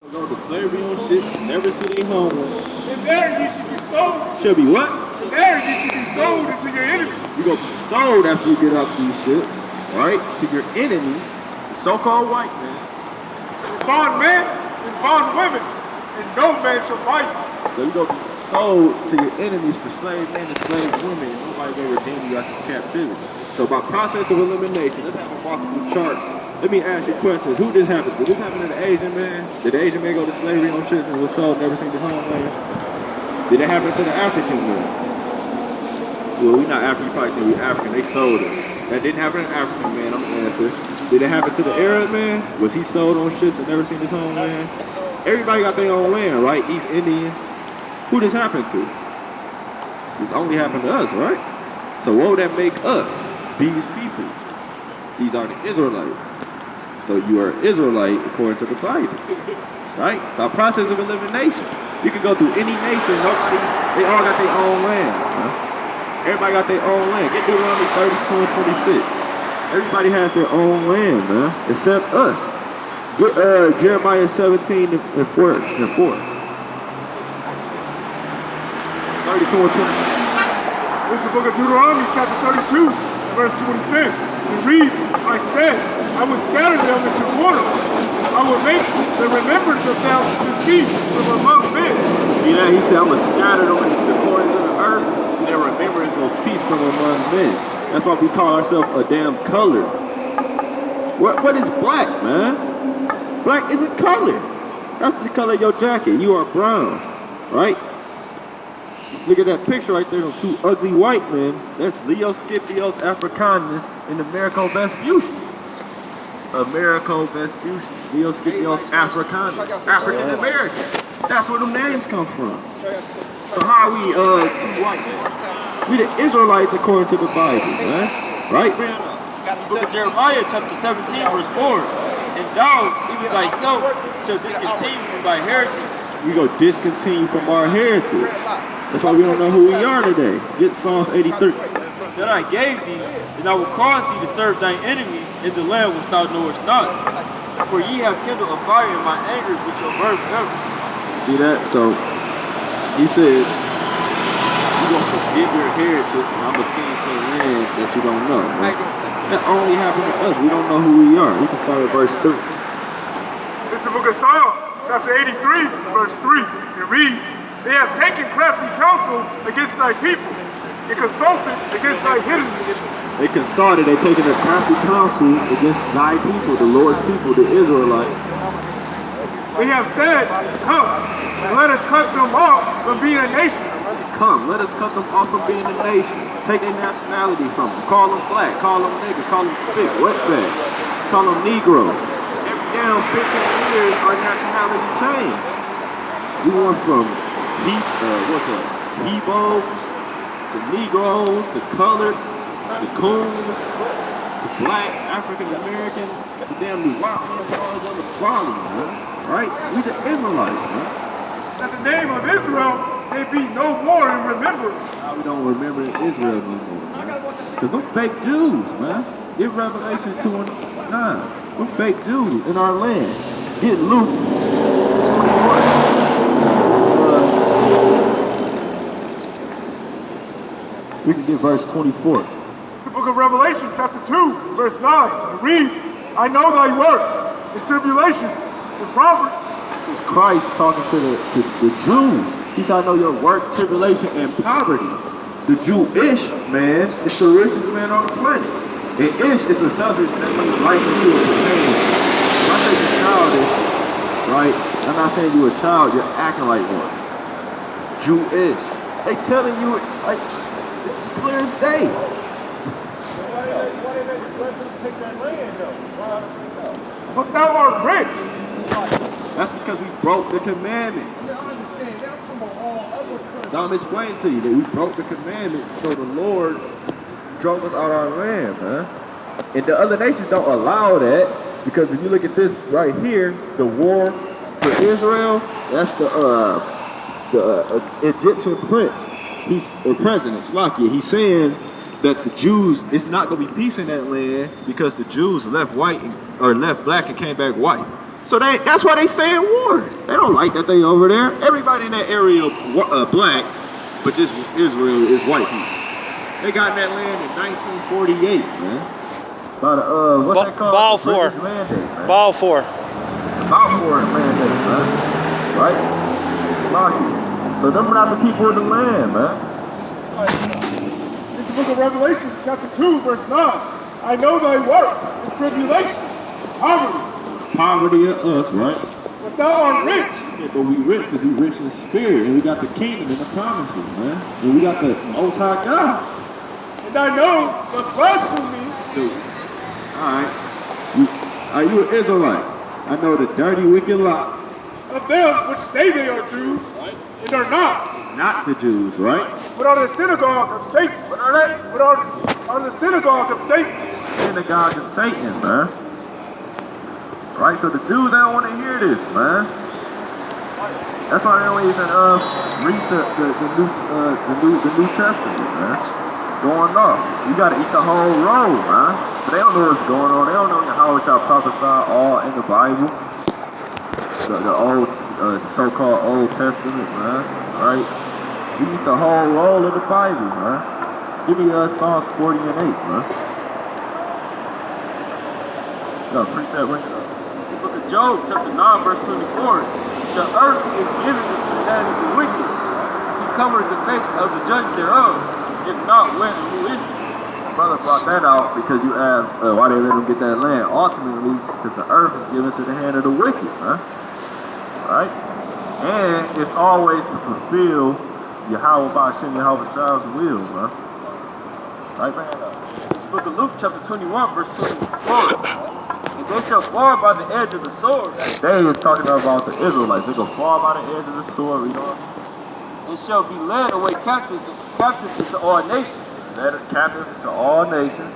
Go to slavery on ships, never see their homeland. And there you should be sold. Should be what? And there you should be sold into your enemy. You gonna be sold after you get off these ships, right? To your enemies, the so-called white man. And bond men and bond women, and no man shall buy you. So you gonna be sold to your enemies for slave men and slave women, and nobody gonna redeem you out this captivity. So by process of elimination, let's have a multiple chart. Let me ask you questions. Who this happened to? This happened to the Asian man? Did the Asian man go to slavery on ships and was sold, never seen his homeland? Did it happen to the African man? Well, we not African, you probably think we African. They sold us. That didn't happen to the African man, I'm gonna answer. Did it happen to the Arab man? Was he sold on ships and never seen his homeland? Everybody got their own land, right? East Indians. Who this happened to? This only happened to us, right? So what would that make us? These people. These are the Israelites. So you are an Israelite according to the Bible, right? By process of elimination. You can go through any nation, they all got their own lands, man. Everybody got their own land. Get Deuteronomy 32 and 26. Everybody has their own land, man, except us. Get Jeremiah 17 and 4. 32 and 20. This is the book of Deuteronomy, chapter 32, verse 26. It reads, I said, I will scatter them into corners. I will make the remembrance of them to cease from among men. See that? He said, I'm going to scatter them in the corners of the earth, and their remembrance is going to cease from among men. That's why we call ourselves a damn color. What is black, man? Black is a color. That's the color of your jacket. You are brown, right? Look at that picture right there of two ugly white men. That's Leo Scipios Africanus and Americo Vespucci. Americo Vespucci. Leo Scipios Africanus. African American. That's where them names come from. So how are we two white men? We the Israelites according to the Bible, man. Right? That's the book of Jeremiah, chapter 17, verse 4. And thou, even thyself, shall discontinue from thy heritage. We go discontinue from our heritage. That's why we don't know who we are today. Get Psalms 83. That I gave thee, and I will cause thee to serve thine enemies in the land which thou knowest not. For ye have kindled a fire in my anger, which shall burn forever. See that? So, he said, you're going to forgive your heritage, and I'm going to send you to a land that you don't know. Right? That only happened to us. We don't know who we are. We can start at verse 3. This is the book of Psalm, chapter 83, verse 3. It reads, they have taken crafty counsel against thy people. They consulted against thy hidden. They consulted, they taken a crafty counsel against thy people, the Lord's people, the Israelites. They have said, come, and let us cut them off from being a nation. Come, let us cut them off from being a nation. Take their nationality from them. Call them black, call them niggas, call them spick, wetback, call them Negro. Every damn 15 years, our nationality changed. We went from Hebrews to Negroes to colored to coons to black, African American to damn New Rockland and all those other problems, man. Right? We the Israelites, man. That the name of Israel may be no more in remembrance. Now we don't remember Israel no more, man. Because them fake Jews, man. Get Revelation 2 and 9. We're fake Jews in our land. Get Luke 21. We can get verse 24. It's the book of Revelation, chapter 2, verse 9. It reads, I know thy works, in tribulation, in poverty. This is Christ talking to the Jews. He said, I know your work, tribulation, and poverty. The Jewish man is the richest man on the planet. And Ish is a selfish man that puts life into a container. When I say you're childish, right? I'm not saying you're a child, you're acting like one. Jewish. They telling you, like, it's clear as day. Why did they let them take that land, though? But thou art rich. That's because we broke the commandments. I understand. That's from all other countries. Now I'm explaining to you that we broke the commandments, so the Lord drove us out of our land, man. And the other nations don't allow that, because if you look at this right here, the war for Israel, that's the Egyptian prince. He's a president, Slakia. He's saying that the Jews, it's not going to be peace in that land because the Jews left white or left black and came back white. So that's why they stay in war. They don't like that they over there. Everybody in that area black, but just Israel is white people. They got that land in 1948, man. By the what's that called? Balfour. Mandate, man. Balfour. Balfour mandate, man. Right? It's lucky. So them not the people of the land, man. It's the book of Revelation, chapter 2, verse 9. I know thy works in tribulation, poverty. Poverty of us, right? But thou art rich. He said, but we rich because we rich in spirit, and we got the kingdom and the promises, man. And we got the Most High God. And I know the blasphemy. Dude. All right. Are you an Israelite? I know the dirty, wicked lot. Of them which say they are Jews, and are not. Not the Jews, right? But are the synagogue of Satan. What are they? But are the synagogue of Satan. Synagogue of Satan, man. Right, so the Jews, they don't want to hear this, man. That's why they don't even read the New Testament, man. Going off. You gotta eat the whole roll, man. But they don't know what's going on. They don't know how it shall prophesy all in the Bible. The old, so-called Old Testament, man. Right? You eat the whole roll of the Bible, man. Give me Psalms 40 and 8, man. No, precept, bring it up. Book of Job, chapter 9, verse 24. The earth is given into the hand of the wicked. He covered the face of the judge thereof. If not, when and who is it? My brother brought that out because you asked why they let them get that land. Ultimately, because the earth is given to the hand of the wicked, huh? Right? And it's always to fulfill Yahweh Ba'ashem Yahweh Shah's will, huh? Right, man? This book of Luke, chapter 21, verse 24. They shall fall by the edge of the sword. They is talking about the Israelites. They go fall by the edge of the sword, you know? And shall be led away captive into all nations. Led captive into all nations.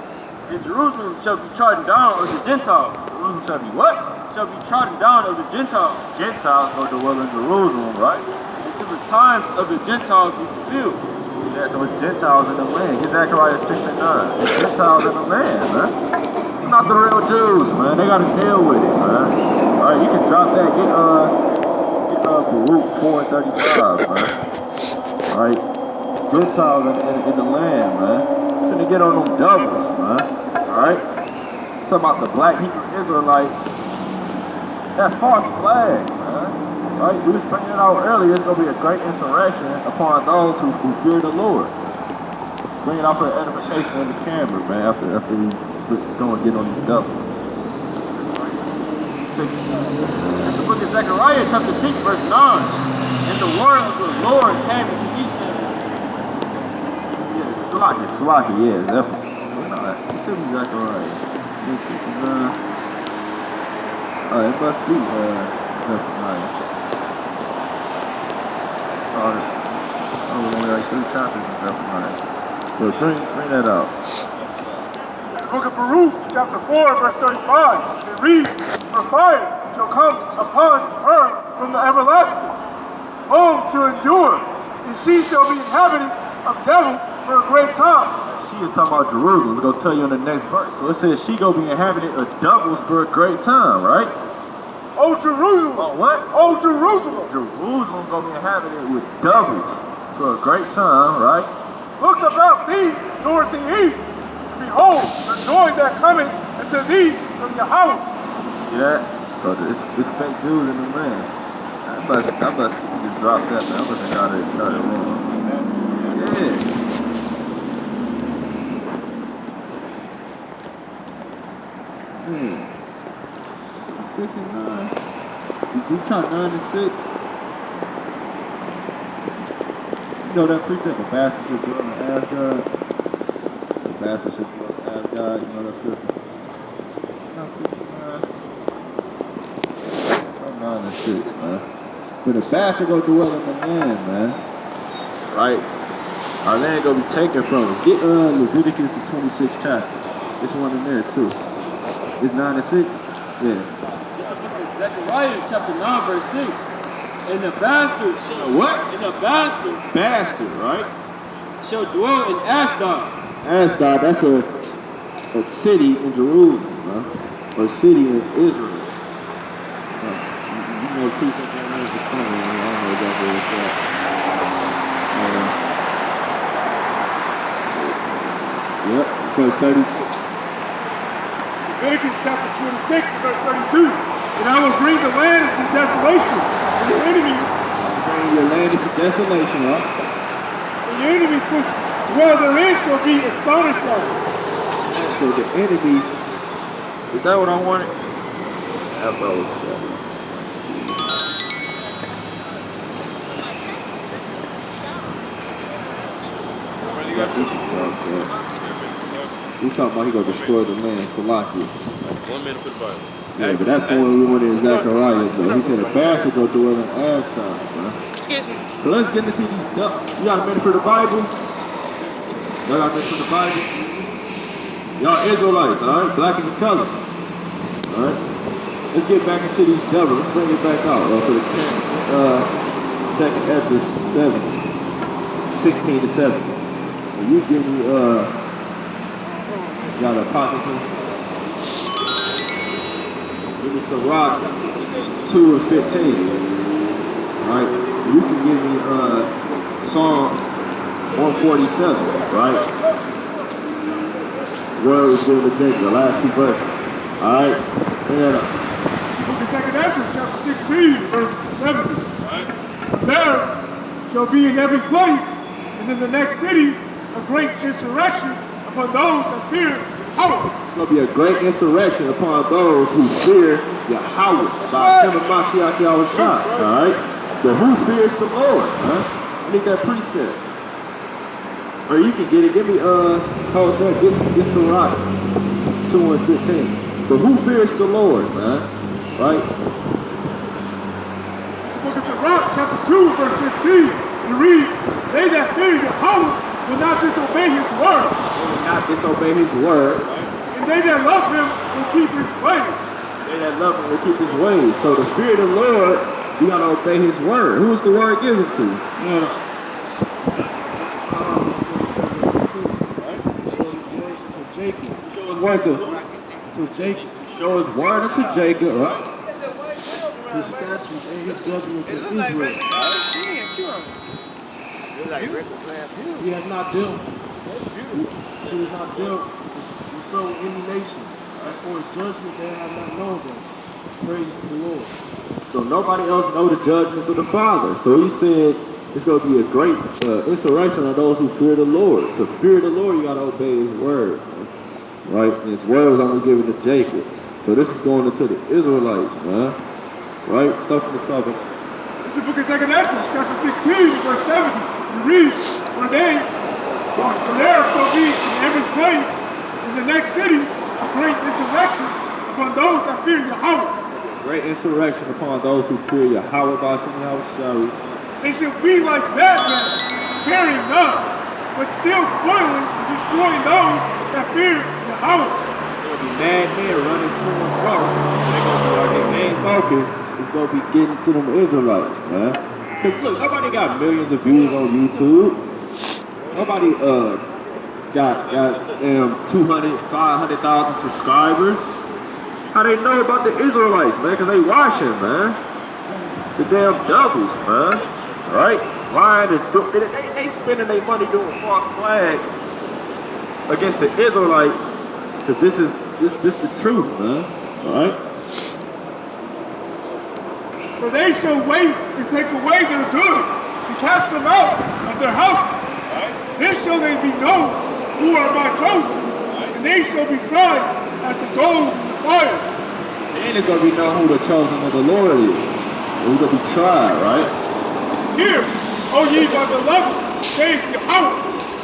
And Jerusalem shall be trodden down of the Gentiles. Jerusalem shall be what? Shall be trodden down of the Gentiles. Gentiles go dwell in Jerusalem, right? Until the times of the Gentiles be fulfilled. Yeah, so it's Gentiles in the land. Get Zechariah 6 and 9. It's Gentiles in the land, man. It's not the real Jews, man. They gotta deal with it, man. Alright, you can drop that. Get Baruch 4 and 35, man. Alright. Gentiles in the land, man. Gonna get on them doubles, man. Alright? Talking about the black Hebrew Israelites. That false flag, man. Right? We was bringing it out earlier. It's gonna be a great insurrection upon those who fear the Lord. Bring it out for the edification of the camera, man. After we go and get on these doubles. It's the book of Zechariah, chapter 6, verse 9. And the word of the Lord came into me, saying, Yeah, Slaki, yeah, definitely. It should be Zechariah. 6 and 9. It must be Zechariah. Only like 3 chapters in Zechariah. So bring that out. The book of Baruch, chapter 4, verse 35. It reads, for fire shall come upon her from the everlasting, home to endure, and she shall be inhabited of devils for a great time. She is talking about Jerusalem. We're going to tell you in the next verse. So it says she going to be inhabited of devils for a great time, right? Oh, Jerusalem. Oh, what? Oh, Jerusalem. Jerusalem going to be inhabited with devils for a great time, right? Look about thee north and east. Behold, the joy that cometh unto thee from Yahweh. See that? So it's fake Jews in the land. I must just drop that, man. I must have got it wrong. Yeah. Man. 6 and 9. We try 9 and 6. You know that precept, the bastard should dwell in Asgard. The bastard should dwell in Asgard. You know that scripture. It's not 6 and 9. 9 and 6, man. But the bastard go dwell in the land, man. Right? Our land gonna be taken from us. Get Leviticus the 26th chapter. It's one in there too. It's 9 and 6? Yes. It's the book of Zechariah, chapter 9, verse 6. And the bastard shall what? And the bastard right? shall dwell in Ashdod. Ashdod, that's a city in Jerusalem, huh? Or a city in Israel. know, people that names the summer. I don't know exactly what's that. Yep, verse 32. Leviticus chapter 26, verse 32. And I will bring the land into desolation, and your enemies. Bring your land into desolation, right? And your enemies which dwell therein shall be astonished at it. So the enemies, is that what I wanted? That was we talking about he gonna destroy the land, Salaki. 1 minute for the Bible. Yeah, but that's the one we wanted in Zechariah, though. He said a bastard go dwell in Ashdod, man. Excuse me. So let's get into these. You got a minute for the Bible? Y'all got a minute for the Bible? Y'all Israelites, all right? Black is a color. All right? Let's get back into these devils. Let's bring it back out for the second Esdras 16 to 7. Will you give me, got a pocket here? Give me Sirach 2 and 15. All right? You can give me Psalm 147, right? Word was given to Jacob, the last two verses. All right? Bring that up. Book of 2 Esdras, chapter 16, verse 70. There shall be in every place, and in the next cities, a great insurrection upon those that fear Yahweh. It's going to be a great insurrection upon those who fear Yahweh. By Him and Mashiach Yahushua. All right? But who fears the Lord? Huh? I need that precept. Or you can get it. Give me, hold that. This Sirach 2 and 15. But who fears the Lord, man? Right? The book of Sirach, chapter 2, verse 15. It reads, they that fear Yahweh will not disobey his word. They will not disobey his word. And they that love him will keep his ways. They that love him will keep his ways. So to fear the Lord, you got to obey his word. Who is the word given to? You know, Jacob. show his word to Jacob. Show his word unto Jacob, right? His statutes and his judgments to Israel. He has not built. He has not built his soul any nation. As for his judgment, they have not known them. Praise the Lord. So nobody else know the judgments of the Father. So he said it's going to be a great insurrection of those who fear the Lord. To fear the Lord, you got to obey his word. Right? And his word was only given to Jacob. So this is going into the Israelites, man. Right? Stuff in the top. This is the book of 2 Esdras, chapter 16, verse 70. It reads, for there shall be in every place, in the next cities, a great insurrection upon those that fear Yahweh. Great insurrection upon those who fear Yahweh by Yahushua. They shall be like madmen, sparing none, but still spoiling and destroying those that fear Yahweh. There'll be mad men running to and fro. They're going to be their main focus is going to be getting to them Israelites, man. Because look, nobody got millions of views on YouTube. Nobody got 200, 500,000 subscribers. How they know about the Israelites, man? Because they watching, man. The damn doubles, man. Right? Lying and they spending their money doing false flags against the Israelites. Because this the truth, man. Alright? For they shall waste and take away their goods and cast them out of their houses. Then shall they be known who are my chosen, and they shall be tried as the gold in the fire. Then it's going to be known who the chosen of the Lord is. And we're going to be tried, right? Hear, O ye my beloved, saith Yahweh,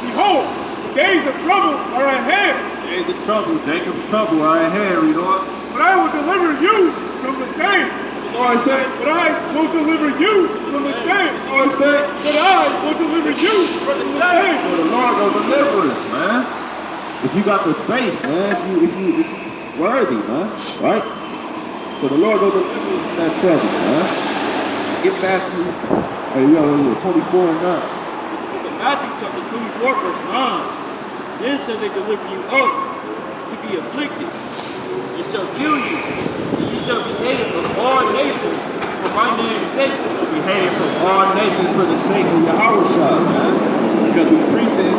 behold, the days of trouble are at hand. Days of trouble, Jacob's trouble are at hand, read on. But I will deliver you from the same. The Lord said, But I will deliver you from the same. the Lord said, But I will deliver you from the same. for the Lord will deliver us, man. If you got the faith, man, if you worthy, man, right? So the Lord will deliver us from that trouble, man. Get back to, hey, we are 24 and 9. This book of Matthew chapter 24, verse 9. Then shall they deliver you up to be afflicted, and shall kill you, and ye shall be hated of all nations for my name's sake. Be hated from all nations for the sake of Yahushua, man. Because we preach it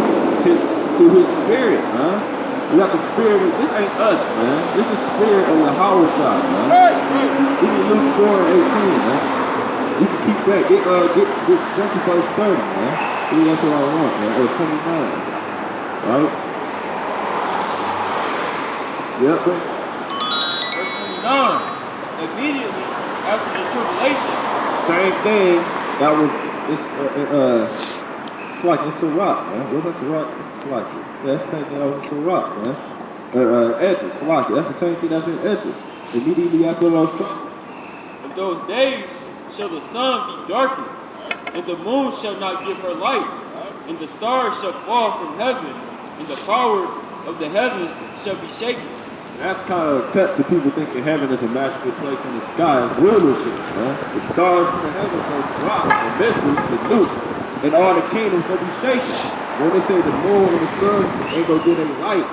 through his spirit, man. We got the spirit of, this ain't us, man. This is the spirit of Yahushua, man. This is Luke 4:18, man. You can keep that. Jump to verse 30, man. Maybe that's what I want, man. Or 29. Right? Yep. Verse 29. Immediately after the tribulation. Same thing. That was, it's like it's a rock, man. What's that, a rock? It's like it. Yeah, that's the same thing that was a rock, man. Edges, it's like it. That's the same thing that's in edges. Immediately after those troubles. In those days shall the sun be darkened, and the moon shall not give her light, and the stars shall fall from heaven, and the power of the heavens shall be shaken. That's kind of cut to people thinking heaven is a magical place in the sky. It's real shit, man. The stars from the heavens gonna drop, the missiles, the nukes, and all the kingdoms gonna be shaken. When they say the moon and the sun ain't gonna get any light,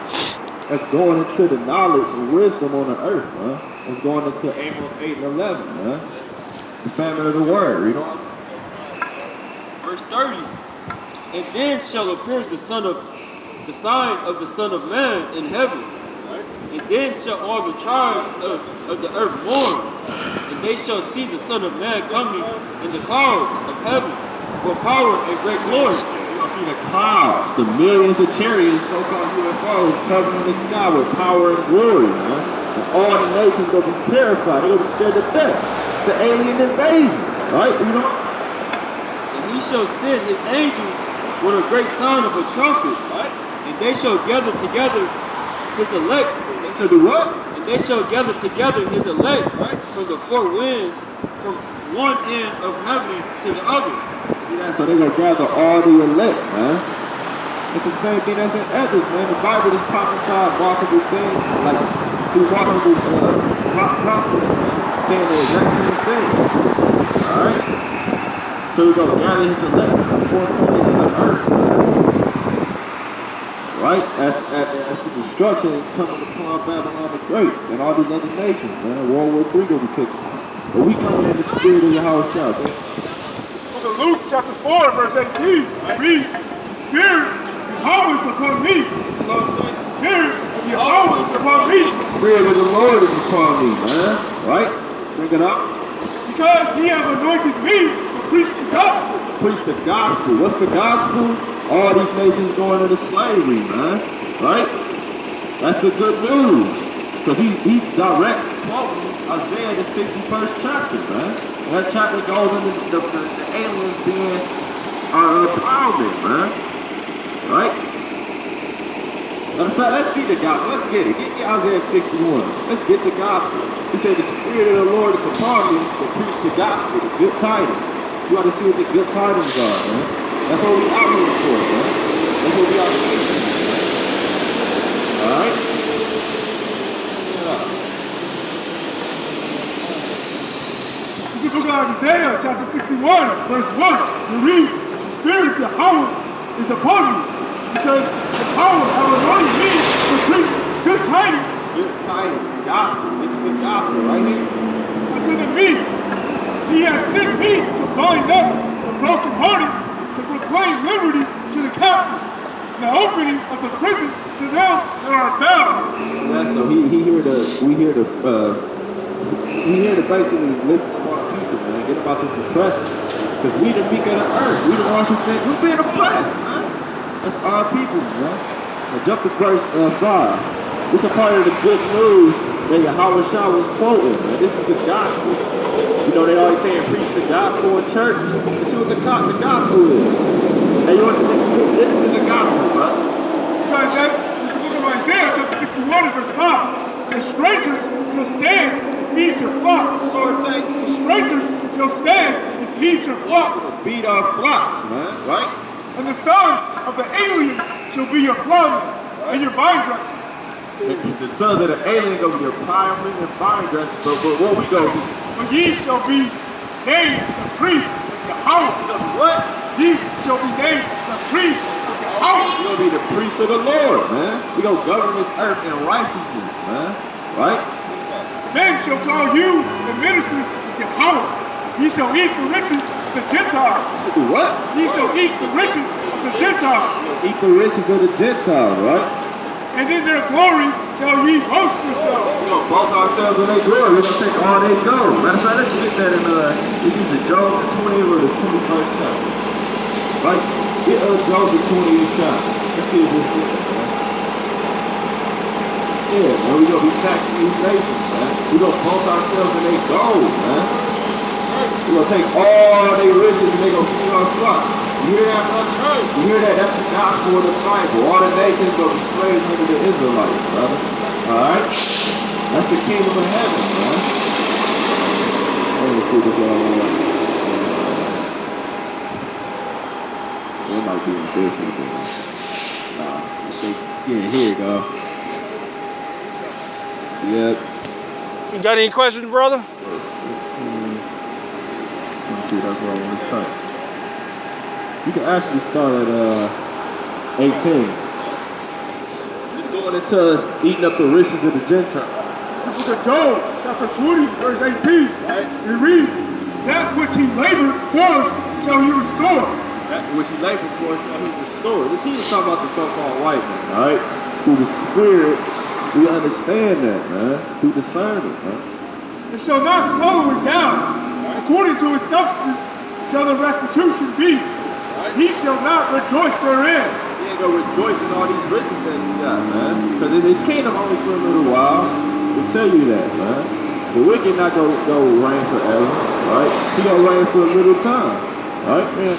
that's going into the knowledge and wisdom on the earth, man. It's going into Amos 8 and 11, man. The famine of the word, you know? Verse 30. And then shall appear the sign of the Son of Man in heaven. And then shall all the tribes of the earth mourn, and they shall see the Son of Man coming in the clouds of heaven with power and great glory. You're going to see the clouds, the millions of chariots, so-called UFOs, covering the sky with power and glory, man. And all the nations going to be terrified. They're going to be scared to death. It's an alien invasion, right? You know? And he shall send his angels with a great sound of a trumpet, Right? and they shall gather together his elect. To do what? And they shall gather together his elect, Right. from the four winds, from one end of heaven to the other. See that? So they're going to gather all the elect, man. It's the same thing that's in Ezra, man. The Bible is prophesied multiple things, like through multiple prophets, man, saying the exact same thing. Alright? So we're going to gather his elect from the four corners of the earth, man. Right? As the destruction coming upon Babylon the Great and all these other nations, man. World War III gonna be kicking. But we coming in the spirit of Yahushua, man. Book of Luke chapter 4, verse 18, it reads, the Spirit of Yahweh is upon me. The Spirit of Yahweh is upon me. The spirit of the Lord is upon me, man. Right? Bring it up. Because he hath anointed me to preach the gospel. Preach the gospel. What's the gospel? All these nations going into slavery, man. Right? That's the good news. Because he's direct quoting Isaiah the 61st chapter, man. And that chapter goes into the aliens being plowmen, man. Right? In fact, let's see the gospel. Let's get it. Get Isaiah 61. Let's get the gospel. He said, the Spirit of the Lord is upon me to preach the gospel, the good tidings. You ought to see what the good tidings are, man. That's what we out here for, man. That's what we out here for. Alright? This is the book of Isaiah, chapter 61, verse 1. It reads, the Spirit of Yahweh is upon me, because Yahweh hath anointed me to preach good tidings. Good tidings, gospel. This is the gospel right here. Unto the meek. He has sent me to bind up the brokenhearted, to proclaim liberty to the captives, the opening of the prison to them that are bound. So we here to basically lift up our people, man. Get about this depression. Because we the meek of the earth. We the ones who think we're being oppressed, man. That's our people, man. Now jump to verse 5. This is a part of the good news that Yahushua was quoting, man. This is the gospel. You know, they always saying preach the gospel in church. Let's see what the gospel is. Hey, you want to listen to the gospel, bro? So I said, this is the book of Isaiah, chapter 61, verse 5. The strangers shall stand and feed your flock. The Lord saying, The strangers shall stand and feed your flock. feed our flocks, man, right? And the sons of the alien shall be your plowmen and your vine dressers. The sons of the alien gonna be your plowmen and vine dressers, but what we gonna be? But ye shall be named the priests of Yahweh. What? Ye shall be named the priests of We Yahweh. gonna be the priests of the Lord, man. We gonna govern this earth in righteousness, man. right? Men shall call you the ministers of Yahweh. Ye shall eat the riches of the Gentiles. Do what? Ye shall eat the riches of the Gentiles. Eat the riches of the Gentiles, right? And in their glory shall ye boast yourselves. We're going to boast ourselves in their glory. We're going to take all they gold. Matter of fact, let's get that in this is the Job the 20th or the 21st chapter. Right? Get Job the 20th chapter. Let's see if this is it, man. Yeah, man, we're going to be taxing these nations, man. We're going to boast ourselves in their gold, man. We're going to take all their riches and they're going to feed our flock. You hear that, brother? You hear that? That's the gospel of the Bible. All the nations going to be slaves under the Israelites, brother. Alright? That's the kingdom of heaven, man. Let me see this one. It might be in this one. Nah. Yeah, here you go. Yep. You got any questions, brother? Let me see, that's where I want to start. You can actually start at 18. It's going into us eating up the riches of the Gentiles. This is the book of Job, chapter 20, verse 18. Right? It reads, that which he labored for shall he restore. That which he labored for shall he restore. This he is talking about the so-called white man, right? Through the Spirit, we understand that, man. Through discernment, man. It shall not swallow it down. According to his substance shall the restitution be. He shall not rejoice therein. He ain't gonna rejoice in all these riches that he got, man. Because his kingdom only for a little while. We tell you that, man. The wicked not gonna reign forever, right? He gonna reign for a little time, right, man?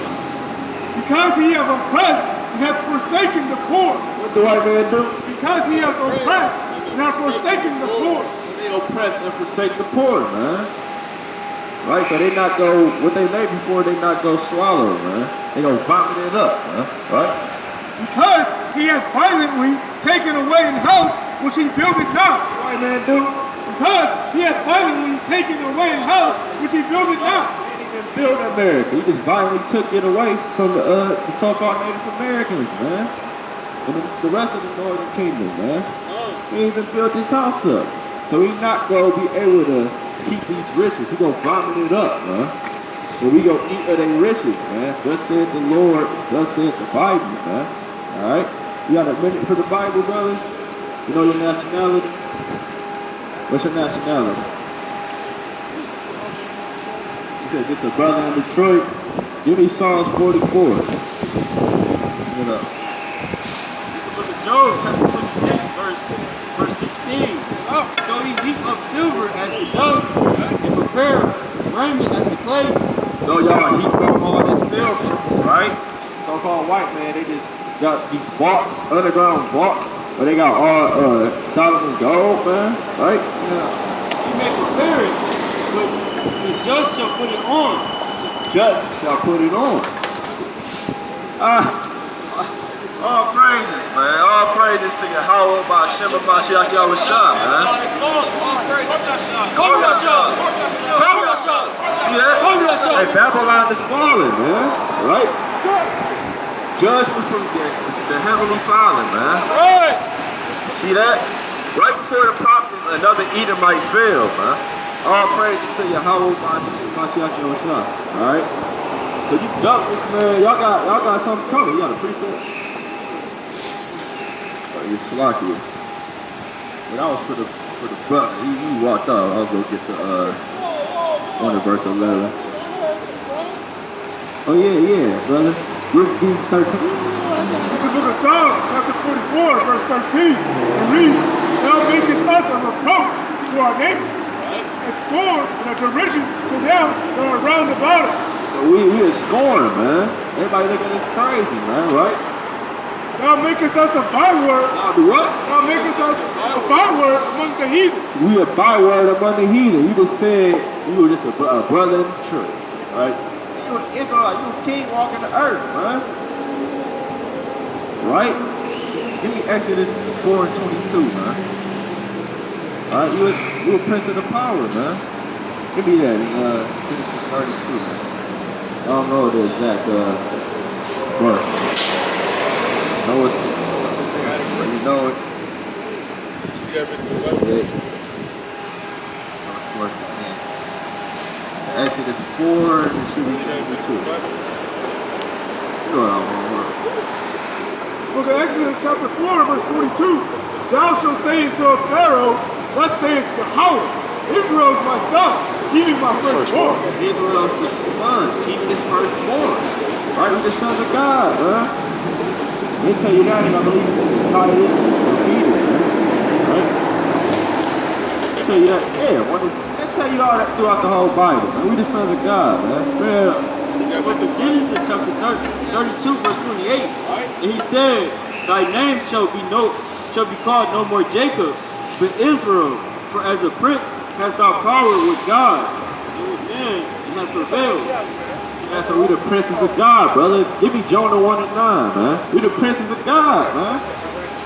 Because he hath oppressed and hath forsaken the poor. What the white man do? Because he hath oppressed and hath forsaken the poor. They oppress and forsake the poor, man. Right, so they not go, what they labor for, they not go swallow, man. They go vomit it up, man, right? Because he hath violently taken away an house which he builded not. What white man do? Because he hath violently taken away an house which he builded not. He didn't even build America. He just violently took it away from the so-called Native Americans, man. And the rest of the Northern Kingdom, man. He ain't even built this house up. So he not going to be able to keep these riches. He gonna vomit it up, man. And we gonna eat of their riches, man. Thus said the Lord, thus said the Bible, man. Alright? You got a minute for the Bible, brother? You know your nationality? What's your nationality? You said just a brother in Detroit. Give me Psalms 44. What up? This is the book of Job, chapter 26, verse 16. Though he heap up silver as the dust, and prepare raiment as the clay. Though y'all heap up all this silver, right? So-called white man, they just got these vaults, underground vaults, where they got all Solomon gold, man, right? Yeah. He may prepare it, but the just shall put it on. Just shall put it on. All praises, man. All praises to Yahweh, Ba'ashem, Mashiach, Yahushua, man. See that? Hey, Babylon is falling, man. Right? Judgment from the heavenly Father, man. Right. You see that? Right before the prophets, another Edomite fell, man. All praises to Yahweh, Ba'ashem, Mashiach, Yahushua. All right? So you duck this, man. Y'all got something coming. You got a preset? You're slocky. But that was for the brother. He walked out. I was gonna get the one of verse 11. Oh yeah, brother. Give 13. This is the book of Psalms, chapter 44, verse 13. It reads, thou makest us a reproach to our neighbors, a scorn and a derision to them that are round about us. So we are scorned, man. Everybody look at us crazy, man, right? Thou makest us a byword. Now do what? Thou makest us a byword among the heathen. We a byword among the heathen. You just said you were just a brother in the church, right? You an Israelite. You a king walking the earth, man. Right? Give me Exodus 4:22, man. All right, you a prince of the power, man. Give me that in Genesis 32, man. I don't know the exact verse. Know it's, you know it. Yeah. towards the end. Exodus 4, and it should be chapter 2. You know what I want. Book of Exodus chapter 4, verse 22. Thou shalt say unto Pharaoh, thus saith Yahweh, Israel is my son, even my firstborn. Israel is the son, even his firstborn. Right? We're the sons of God, man. They tell you that, and I believe in Titus and Peter, right? They tell you that, yeah. They tell you all that throughout the whole Bible, man. We the sons of God, man. The book of Genesis, chapter 32, verse 28. And he said, thy name shall be called no more Jacob, but Israel. For as a prince hast thou power with God, and with men it has prevailed. Yeah, so we the princes of God, brother. Give me Jonah 1 and 9, man. We the princes of God, man.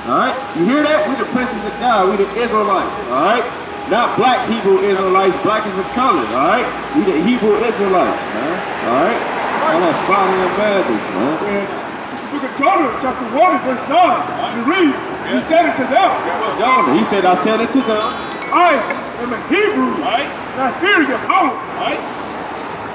Alright? You hear that? We the princes of God. We the Israelites, alright? Not black Hebrew Israelites, black is a color, alright? We the Hebrew Israelites, man. Alright? All that following madness, man. It's the book of Jonah, chapter 1, and verse 9. It reads, he said unto them, Jonah, he said, I said it to them. I am a Hebrew, and I fear Yahweh,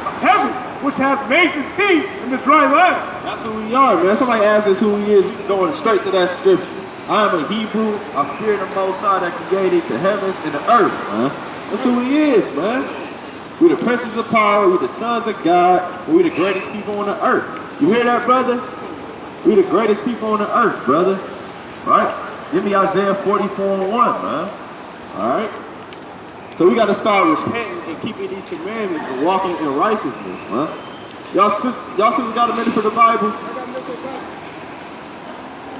of heaven, which hath made the sea and the dry land. That's who we are, man. Somebody asked us who he is. We going straight to that scripture. I am a Hebrew. I fear the Most High that created the heavens and the earth, man. That's who he is, man. We the princes of power. We the sons of God. And we the greatest people on the earth. You hear that, brother? We the greatest people on the earth, brother. Right? Give me Isaiah 44 and 1, man. Alright? So we got to start repenting and keeping these commandments and walking in righteousness, man. Y'all sisters got a minute for the Bible?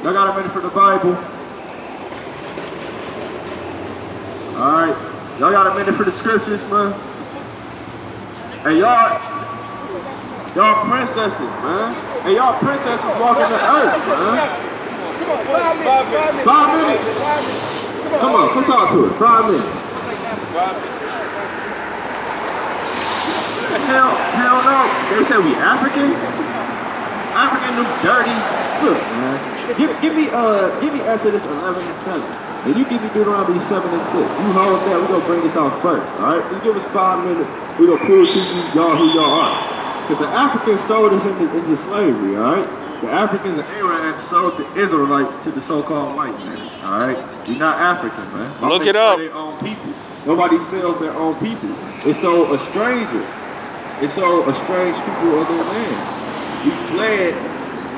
Y'all got a minute for the Bible? Alright. Y'all got a minute for the scriptures, man? Hey, y'all princesses, man. Hey, y'all princesses walking the earth, man. 5 minutes. Come on, come talk to her. 5 minutes. Hell no. They said we Africans? African, them dirty. Look, man. Give me Exodus 11 and 7. And you give me Deuteronomy 7 and 6. You hold that, we're gonna bring this out first. Alright? Just give us 5 minutes. We're gonna prove to you y'all who y'all are. Because the Africans sold us into slavery, alright? The Africans and Arabs sold the Israelites to the so-called white man. Alright? We're not African, man. Look it up. Their own people. Nobody sells their own people. They sold a stranger. They sold a strange people of their land. We fled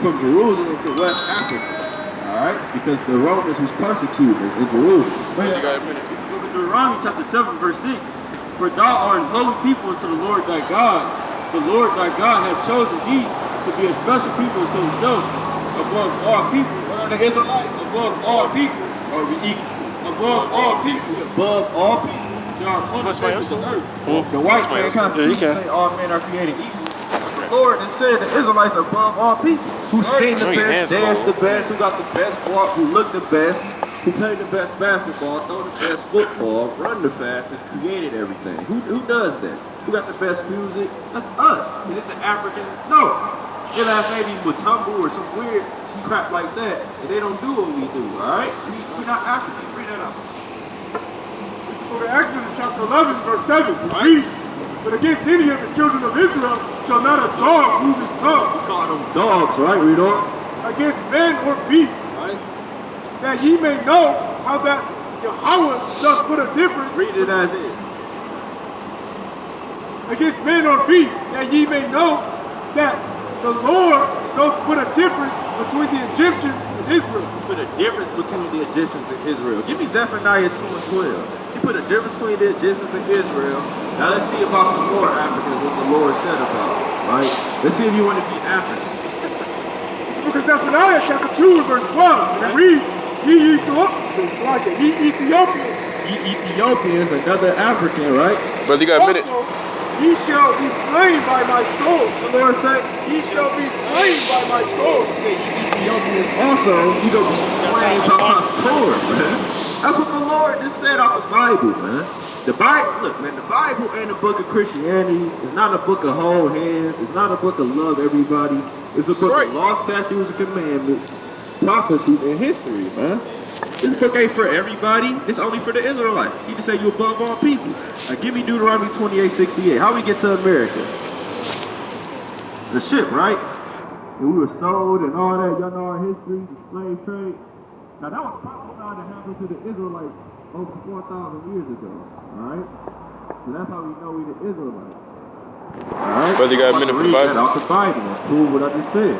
from Jerusalem to West Africa. Alright? Because the Romans was persecuting us in Jerusalem. You got a minute. Book of Deuteronomy, chapter 7, verse 6. For thou art an holy people unto the Lord thy God. The Lord thy God has chosen thee to be a special people unto himself, above all people. What are the Israelites? Above all people. Are we equal? Above all people. Above all people. There are upon the face of the earth. The white man constitution say all men are created equal. The Lord has said the Israelites are above all people. Who sing the best, dance the best, who got the best walk, who look the best, who play the best basketball, throw the best football, run the fastest, created everything. Who does that? Who got the best music? That's us. Is it the African? No. Their last maybe Mutombo or some weird crap like that. And they don't do what we do, alright? We're not Africans. Read that out. This is the book of Exodus chapter 11, verse 7. It reads, but against any of the children of Israel shall not a dog move his tongue. We call them dogs, right? Read on. Against men or beasts. Right? That ye may know how that Yahweh doth put a difference. Read it as is. Against men or beasts, that ye may know that the Lord doth put a difference between the Egyptians and Israel. Put a difference between the Egyptians and Israel. Give me Zephaniah 2 and 12. He put a difference between the Egyptians and Israel. Now let's see about some more Africans, what the Lord said about it, right? Let's see if you want to be African. It's the book of Zephaniah chapter 2 and verse 12. And it reads, ye Ethiopians. Ye Ethiopians, another African, right? Brother, you got a minute. Also, ye shall be slain by my sword. The Lord said, Ye shall be slain by my sword. Ethiopians also, you gonna be slain by my sword, man. That's what the Lord just said out the Bible, man. The Bible, look, man, the Bible ain't a book of Christianity. It's not a book of hold hands. It's not a book of love everybody. It's a book of law, statutes, and commandments, prophecies, and history, man. This book ain't for everybody. It's only for the Israelites. He just said you above all people. Now give me Deuteronomy 28:68. How we get to America? The ship, right? And we were sold and all that. Y'all know our history, the slave trade. Now that was prophesied to happen to the Israelites over 4,000 years ago. Alright? So that's how we know we the Israelites. Alright? Brother, you got a minute for the Bible? Off the Bible and prove what I just said.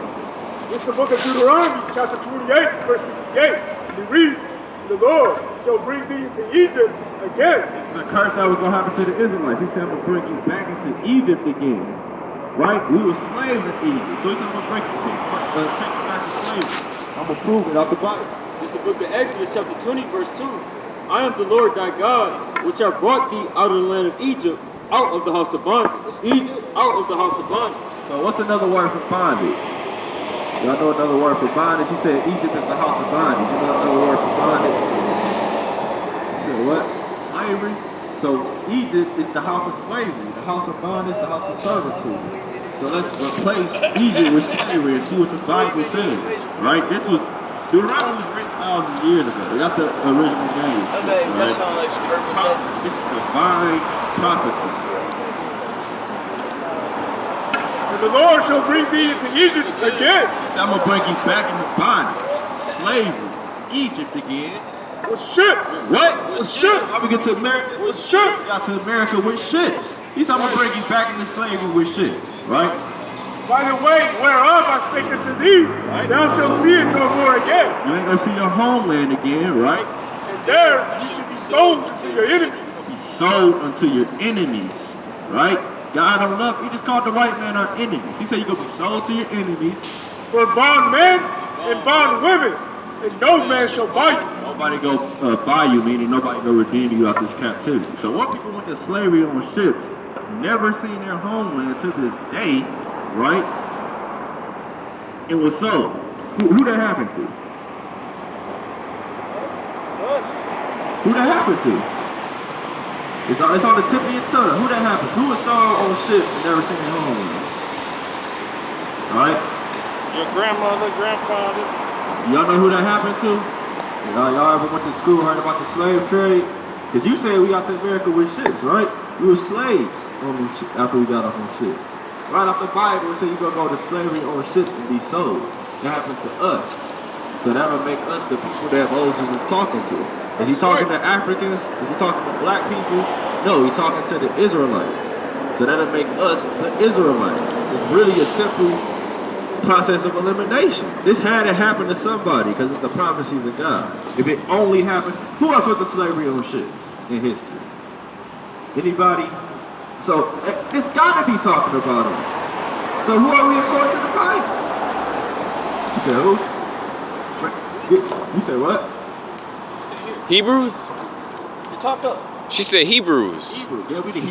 It's the book of Deuteronomy, chapter 28, verse 68. And it reads, the Lord shall bring thee into Egypt again. The curse that was going to happen to the Israelites. He said, I'm going to bring you back into Egypt again. Right? We were slaves in Egypt. So he said, I'm going to take you back to slavery. I'm going to prove it out the Bible. It's the book of Exodus, chapter 20, verse 2. I am the Lord thy God, which have brought thee out of the land of Egypt, out of the house of bondage. Egypt, out of the house of bondage. So what's another word for bondage? Y'all know another word for bondage? He said Egypt is the house of bondage. You know another word for bondage? He said what? Slavery. So Egypt is the house of slavery, the house of bondage, the house of servitude. So let's replace Egypt with slavery and see what the Bible says. Right? This was Deuteronomy was written thousands of years ago. They got the original manuscript. Okay, right? that sounds like some urban legend. This is divine prophecy. And the Lord shall bring thee into Egypt again. He said, I'm going to bring you back into bondage, slavery, Egypt again. With ships. What? With ships. How we get to America? With ships. We got to America with ships. He said, I'm going to bring you back into slavery with ships. Right? By the way, whereof I spake unto thee, thou shalt see it no more again. You ain't going to see your homeland again, right? And there you should be sold unto your enemies. Be sold unto your enemies, right? God don't love, he just called the white man our enemies. He said you're going to be sold to your enemies. For bond men and bond women, and no man shall buy you. Nobody go buy you, meaning nobody go redeem you out this captivity. So when people went to slavery on ships, never seen their homeland to this day, right? It was sold. Who that happened to? Who that happened to? It's on the tip of your tongue. Who that happened? Who was sold on ships and never seen their homeland? Alright? Your grandmother, grandfather. Y'all know who that happened to? Y'all ever went to school, heard about the slave trade? Because you said we got to America with ships, right? We were slaves on them after we got off on ships. Right off the Bible, it said you're going to go to slavery on ships and be sold. That happened to us. So that'll make us the people that Moses is talking to. Is he talking to Africans? Is he talking to black people? No, he's talking to the Israelites. So that'll make us the Israelites. It's really a simple process of elimination. This had to happen to somebody because it's the prophecies of God. If it only happened, who else went to slavery on ships in history? Anybody? So it's got to be talking about us. So who are we according to the Bible? You said who? You said what? Hebrews? You talked up. She said Hebrews. Yeah, we the